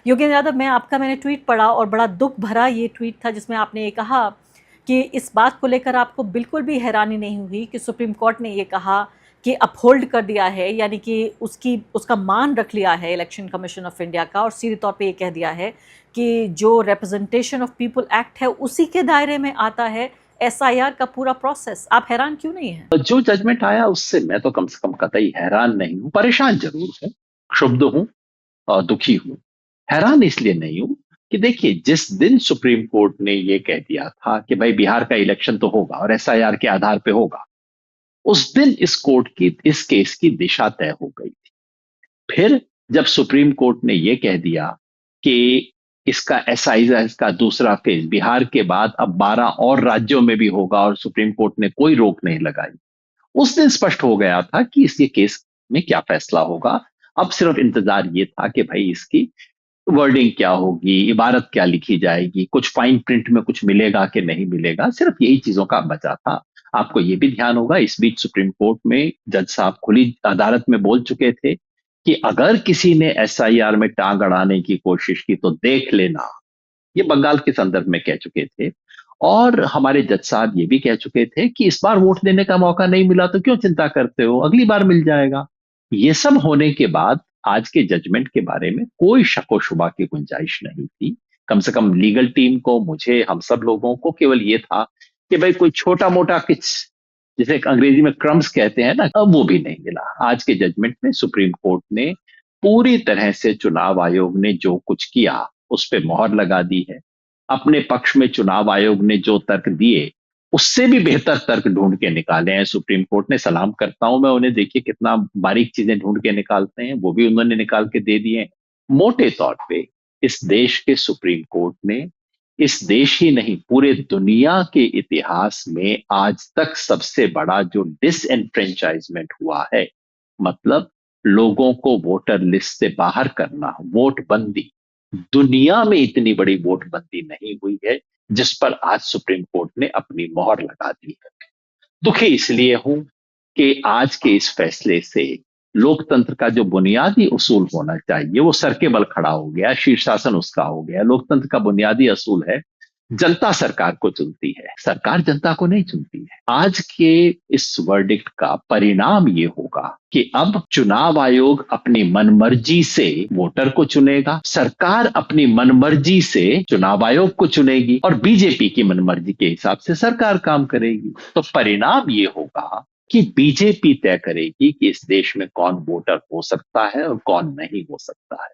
योगेंद्र यादव, मैंने ट्वीट पढ़ा और बड़ा दुख भरा ये ट्वीट था, जिसमें आपने ये कहा कि इस बात को लेकर आपको बिल्कुल भी हैरानी नहीं हुई कि सुप्रीम कोर्ट ने ये कहा कि अपहोल्ड कर दिया है, यानी कि उसका मान रख लिया है इलेक्शन कमीशन ऑफ इंडिया का, और सीधे तौर पे ये कह दिया है कि जो रिप्रेजेंटेशन ऑफ पीपल एक्ट है उसी के दायरे में आता है एसआईआर का पूरा प्रोसेस। आप हैरान क्यों नहीं हैं? जो जजमेंट आया उससे मैं तो कम से कम कतई हैरान नहीं हूं, परेशान जरूर हूं, क्षुब्ध हूं और दुखी हूं। हैरान इसलिए नहीं हूं कि देखिए, जिस दिन सुप्रीम कोर्ट ने यह कह दिया था कि भाई बिहार का इलेक्शन तो होगा और एसआईआर के आधार पे होगा, उस दिन इस केस की दिशा तय हो गई थी। फिर जब सुप्रीम कोर्ट ने यह कह दिया कि इसका एसआईआर का दूसरा फेज बिहार के बाद अब 12 और राज्यों में भी होगा और सुप्रीम कोर्ट ने कोई रोक नहीं लगाई, उस दिन स्पष्ट हो गया था कि इस ये केस में क्या फैसला होगा। अब सिर्फ इंतजार ये था कि भाई इसकी वर्डिंग क्या होगी, इबारत क्या लिखी जाएगी, कुछ फाइन प्रिंट में कुछ मिलेगा कि नहीं मिलेगा, सिर्फ यही चीजों का बचा था। आपको ये भी ध्यान होगा, इस बीच सुप्रीम कोर्ट में जज साहब खुली अदालत में बोल चुके थे कि अगर किसी ने एसआईआर में टांग अड़ाने की कोशिश की तो देख लेना। ये बंगाल के संदर्भ में कह चुके थे। और हमारे जज साहब ये भी कह चुके थे कि इस बार वोट देने का मौका नहीं मिला तो क्यों चिंता करते हो, अगली बार मिल जाएगा। ये सब होने के बाद आज के जजमेंट के बारे में कोई शक व शुबा की गुंजाइश नहीं थी। कम से कम लीगल टीम को, मुझे, हम सब लोगों को केवल ये था कि भाई कोई छोटा मोटा कुछ, जिसे अंग्रेजी में क्रम्स कहते हैं ना, अब वो भी नहीं मिला। आज के जजमेंट में सुप्रीम कोर्ट ने पूरी तरह से चुनाव आयोग ने जो कुछ किया उस पर मोहर लगा दी है। अपने पक्ष में चुनाव आयोग ने जो तर्क दिए उससे भी बेहतर तर्क ढूंढ के निकाले हैं सुप्रीम कोर्ट ने। सलाम करता हूं मैं उन्हें, देखिए कितना बारीक चीजें ढूंढ के निकालते हैं, वो भी उन्होंने निकाल के दे दिए हैं। मोटे तौर पे इस देश के सुप्रीम कोर्ट ने इस देश ही नहीं पूरे दुनिया के इतिहास में आज तक सबसे बड़ा जो डिसएनफ्रेंचाइजमेंट हुआ है, मतलब लोगों को वोटर लिस्ट से बाहर करना, वोट बंदी, दुनिया में इतनी बड़ी वोट बंदी नहीं हुई है जिस पर आज सुप्रीम कोर्ट ने अपनी मोहर लगा दी है। दुखी इसलिए हूं कि आज के इस फैसले से लोकतंत्र का जो बुनियादी उसूल होना चाहिए वो सर के बल खड़ा हो गया, शीर्षासन उसका हो गया। लोकतंत्र का बुनियादी असूल है जनता सरकार को चुनती है, सरकार जनता को नहीं चुनती है। आज के इस वर्डिक्ट का परिणाम ये होगा कि अब चुनाव आयोग अपनी मनमर्जी से वोटर को चुनेगा, सरकार अपनी मनमर्जी से चुनाव आयोग को चुनेगी और बीजेपी की मनमर्जी के हिसाब से सरकार काम करेगी। तो परिणाम ये होगा कि बीजेपी तय करेगी कि इस देश में कौन वोटर हो सकता है और कौन नहीं हो सकता है।